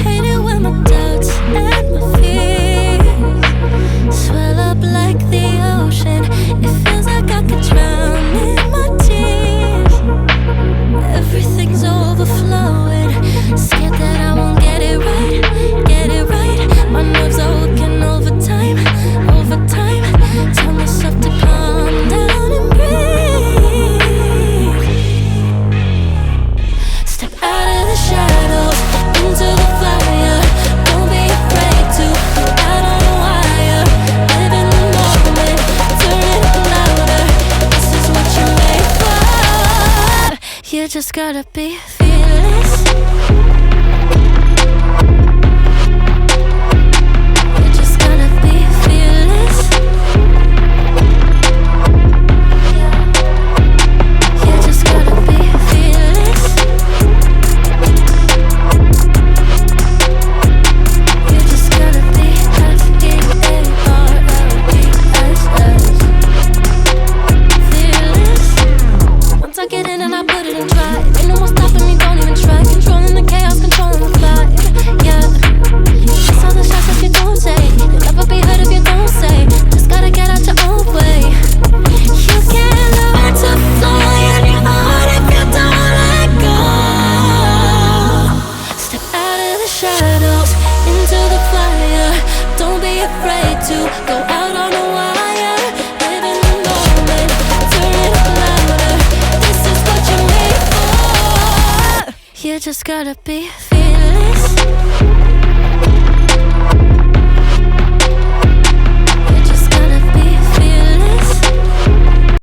Hate it when my doubts and my fears swell up like the ocean. It feels like I could drown in my tears. Everything's overflowing. Scared that I won't get it right, get it right. My nerves are working overtime, overtime. Tell myself to calm down and breathe. Step out of the shadows into the fire. Don't be afraid to go out on a wire. Live in the moment, turn it up louder. This is what you're made for. You just gotta be fearless. You just gotta be fearless. You just gotta be fearless. You just gotta be fearless. Once I get in and I put it in drive, ain't no more stopping me, don't even try. Controlling the chaos, controlling the vibe, yeah. That's all the shots that you don't take. You'll never be heard if you don't say. Just gotta get out your own way. You can't learn to fly in your heart if you don't let go. Step out of the shadows into the fire. Don't be afraid to go out on a wire. Live in the moment, turn it up louder. This is what you're made for. You just gotta be